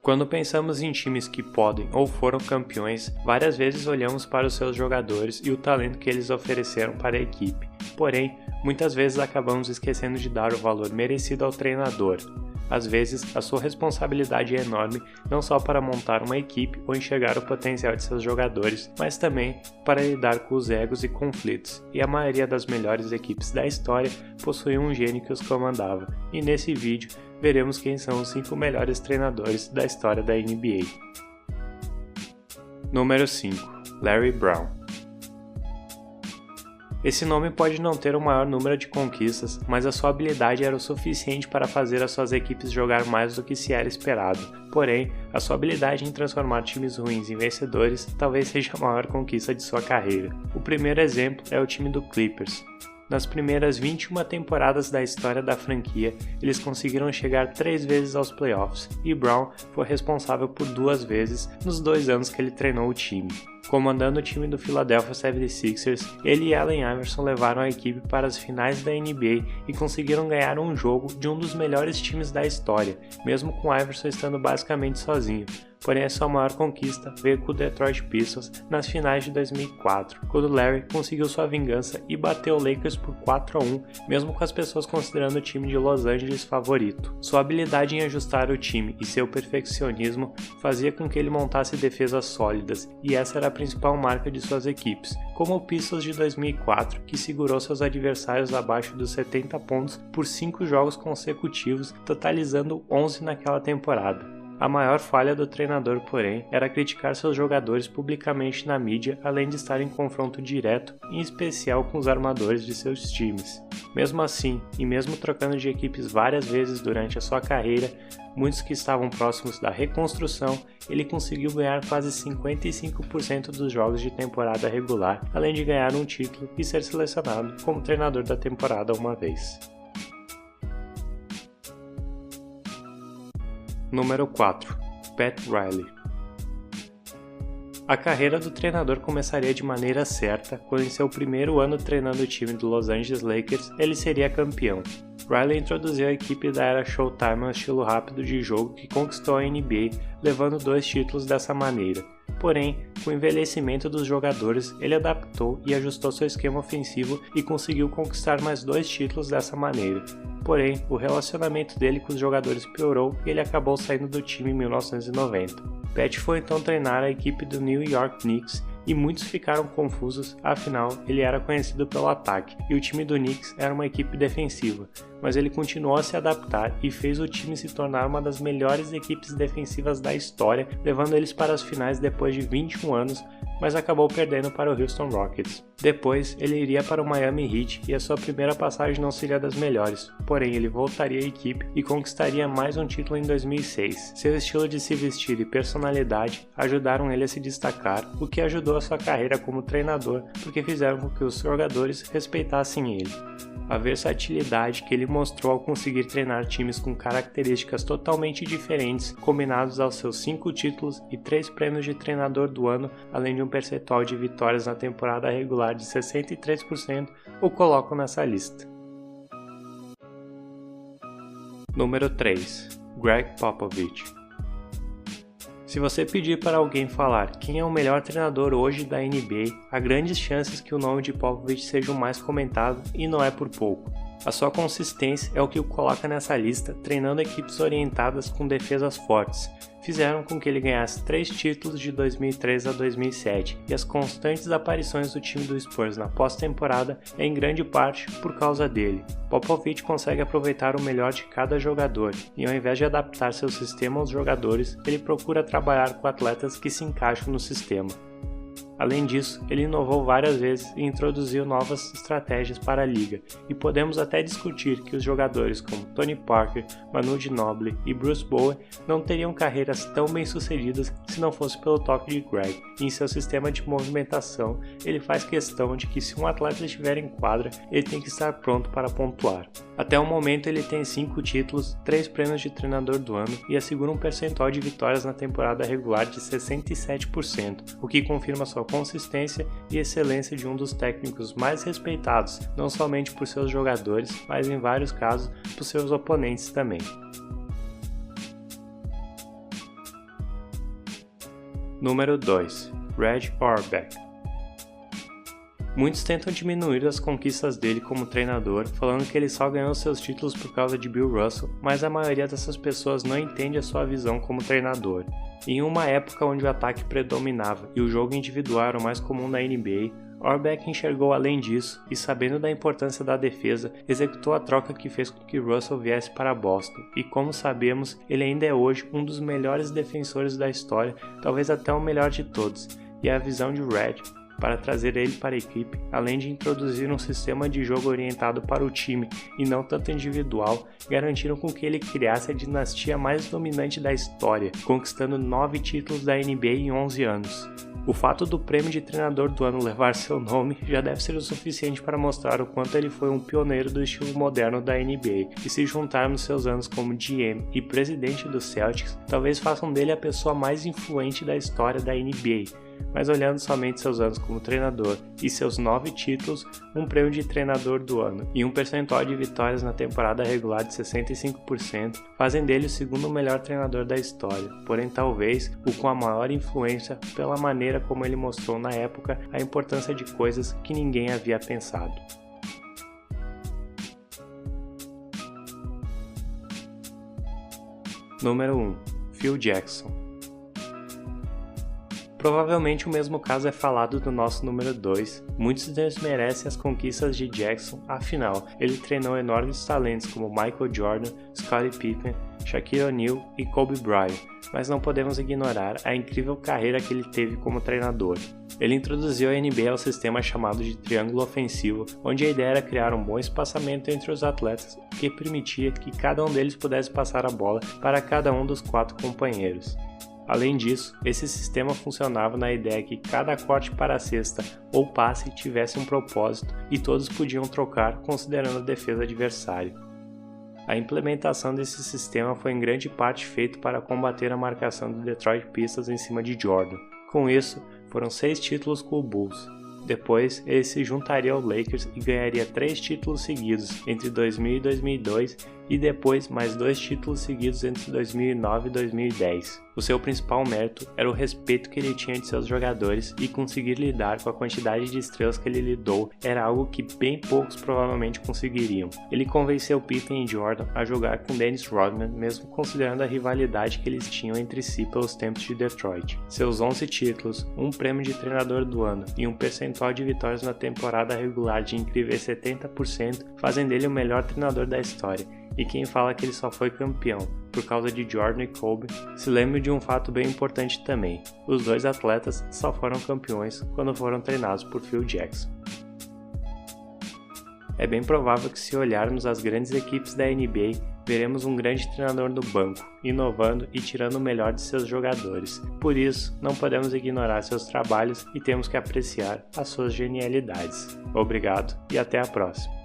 Quando pensamos em times que podem ou foram campeões, várias vezes olhamos para os seus jogadores e o talento que eles ofereceram para a equipe. Porém, muitas vezes acabamos esquecendo de dar o valor merecido ao treinador. Às vezes, a sua responsabilidade é enorme não só para montar uma equipe ou enxergar o potencial de seus jogadores, mas também para lidar com os egos e conflitos, e a maioria das melhores equipes da história possuía um gênio que os comandava, e nesse vídeo veremos quem são os 5 melhores treinadores da história da NBA. Número 5. Larry Brown. Esse nome pode não ter o maior número de conquistas, mas a sua habilidade era o suficiente para fazer as suas equipes jogar mais do que se era esperado. Porém, a sua habilidade em transformar times ruins em vencedores talvez seja a maior conquista de sua carreira. O primeiro exemplo é o time do Clippers. Nas primeiras 21 temporadas da história da franquia, eles conseguiram chegar 3 vezes aos playoffs, e Brown foi responsável por 2 vezes nos 2 anos que ele treinou o time. Comandando o time do Philadelphia 76ers, ele e Allen Iverson levaram a equipe para as finais da NBA e conseguiram ganhar um jogo de um dos melhores times da história, mesmo com Iverson estando basicamente sozinho. Porém, a sua maior conquista veio com o Detroit Pistons nas finais de 2004, quando Larry conseguiu sua vingança e bateu o Lakers por 4-1, mesmo com as pessoas considerando o time de Los Angeles favorito. Sua habilidade em ajustar o time e seu perfeccionismo fazia com que ele montasse defesas sólidas, e essa era a principal marca de suas equipes, como o Pistons de 2004, que segurou seus adversários abaixo dos 70 pontos por 5 jogos consecutivos, totalizando 11 naquela temporada. A maior falha do treinador, porém, era criticar seus jogadores publicamente na mídia, além de estar em confronto direto, em especial com os armadores de seus times. Mesmo assim, e mesmo trocando de equipes várias vezes durante a sua carreira, muitos que estavam próximos da reconstrução, ele conseguiu ganhar quase 55% dos jogos de temporada regular, além de ganhar um título e ser selecionado como treinador da temporada uma vez. Número 4. Pat Riley. A carreira do treinador começaria de maneira certa quando em seu primeiro ano treinando o time do Los Angeles Lakers ele seria campeão. Riley introduziu a equipe da era Showtime ao estilo rápido de jogo que conquistou a NBA, levando 2 títulos dessa maneira. Porém, com o envelhecimento dos jogadores, ele adaptou e ajustou seu esquema ofensivo e conseguiu conquistar mais 2 títulos dessa maneira. Porém, o relacionamento dele com os jogadores piorou e ele acabou saindo do time em 1990. Pat foi então treinar a equipe do New York Knicks e muitos ficaram confusos, afinal ele era conhecido pelo ataque e o time do Knicks era uma equipe defensiva, mas ele continuou a se adaptar e fez o time se tornar uma das melhores equipes defensivas da história, levando eles para as finais depois de 21 anos, mas acabou perdendo para o Houston Rockets. Depois, ele iria para o Miami Heat e a sua primeira passagem não seria das melhores, porém ele voltaria à equipe e conquistaria mais um título em 2006. Seu estilo de se vestir e personalidade ajudaram ele a se destacar, o que ajudou a sua carreira como treinador, porque fizeram com que os jogadores respeitassem ele. A versatilidade que ele mostrou ao conseguir treinar times com características totalmente diferentes, combinados aos seus 5 títulos e 3 prêmios de treinador do ano, além de um percentual de vitórias na temporada regular de 63%, o colocam nessa lista. Número 3. Greg Popovich. Se você pedir para alguém falar quem é o melhor treinador hoje da NBA, há grandes chances que o nome de Popovich seja o mais comentado e não é por pouco. A sua consistência é o que o coloca nessa lista, treinando equipes orientadas com defesas fortes. Fizeram com que ele ganhasse 3 títulos de 2003 a 2007, e as constantes aparições do time do Spurs na pós-temporada é em grande parte por causa dele. Popovich consegue aproveitar o melhor de cada jogador, e ao invés de adaptar seu sistema aos jogadores, ele procura trabalhar com atletas que se encaixam no sistema. Além disso, ele inovou várias vezes e introduziu novas estratégias para a liga, e podemos até discutir que os jogadores como Tony Parker, Manu Ginobili e Bruce Bowen não teriam carreiras tão bem sucedidas se não fosse pelo toque de Greg, e em seu sistema de movimentação ele faz questão de que se um atleta estiver em quadra, ele tem que estar pronto para pontuar. Até o momento ele tem 5 títulos, 3 prêmios de treinador do ano e assegura um percentual de vitórias na temporada regular de 67%, o que confirma sua consistência e excelência de um dos técnicos mais respeitados, não somente por seus jogadores, mas em vários casos por seus oponentes também. Número 2. Red Auerbach. Muitos tentam diminuir as conquistas dele como treinador, falando que ele só ganhou seus títulos por causa de Bill Russell, mas a maioria dessas pessoas não entende a sua visão como treinador. Em uma época onde o ataque predominava e o jogo individual era o mais comum na NBA, Auerbach enxergou além disso e, sabendo da importância da defesa, executou a troca que fez com que Russell viesse para Boston, e como sabemos, ele ainda é hoje um dos melhores defensores da história, talvez até o melhor de todos, e a visão de Red para trazer ele para a equipe, além de introduzir um sistema de jogo orientado para o time e não tanto individual, garantiram com que ele criasse a dinastia mais dominante da história, conquistando 9 títulos da NBA em 11 anos. O fato do prêmio de treinador do ano levar seu nome já deve ser o suficiente para mostrar o quanto ele foi um pioneiro do estilo moderno da NBA, e se juntarmos seus anos como GM e presidente do Celtics, talvez façam dele a pessoa mais influente da história da NBA. Mas olhando somente seus anos como treinador e seus 9 títulos, um prêmio de treinador do ano e um percentual de vitórias na temporada regular de 65%, fazem dele o segundo melhor treinador da história, porém talvez o com a maior influência pela maneira como ele mostrou na época a importância de coisas que ninguém havia pensado. Número 1. Phil Jackson. Provavelmente o mesmo caso é falado do nosso número 2. Muitos desmerecem as conquistas de Jackson, afinal, ele treinou enormes talentos como Michael Jordan, Scottie Pippen, Shaquille O'Neal e Kobe Bryant, mas não podemos ignorar a incrível carreira que ele teve como treinador. Ele introduziu a NBA ao sistema chamado de triângulo ofensivo, onde a ideia era criar um bom espaçamento entre os atletas, o que permitia que cada um deles pudesse passar a bola para cada um dos 4 companheiros. Além disso, esse sistema funcionava na ideia que cada corte para a cesta ou passe tivesse um propósito e todos podiam trocar considerando a defesa adversária. A implementação desse sistema foi em grande parte feito para combater a marcação do Detroit Pistons em cima de Jordan. Com isso, foram 6 títulos com o Bulls. Depois, ele se juntaria ao Lakers e ganharia 3 títulos seguidos entre 2000 e 2002 e depois mais 2 títulos seguidos entre 2009 e 2010. O seu principal mérito era o respeito que ele tinha de seus jogadores e conseguir lidar com a quantidade de estrelas que ele lidou era algo que bem poucos provavelmente conseguiriam. Ele convenceu Pippen e Jordan a jogar com Dennis Rodman, mesmo considerando a rivalidade que eles tinham entre si pelos tempos de Detroit. Seus 11 títulos, um prêmio de treinador do ano e um percentual de vitórias na temporada regular de incríveis 70% fazem dele o melhor treinador da história. E quem fala que ele só foi campeão por causa de Jordan e Kobe, se lembre de um fato bem importante também: os 2 atletas só foram campeões quando foram treinados por Phil Jackson. É bem provável que, se olharmos as grandes equipes da NBA, veremos um grande treinador no banco, inovando e tirando o melhor de seus jogadores. Por isso, não podemos ignorar seus trabalhos e temos que apreciar as suas genialidades. Obrigado e até a próxima!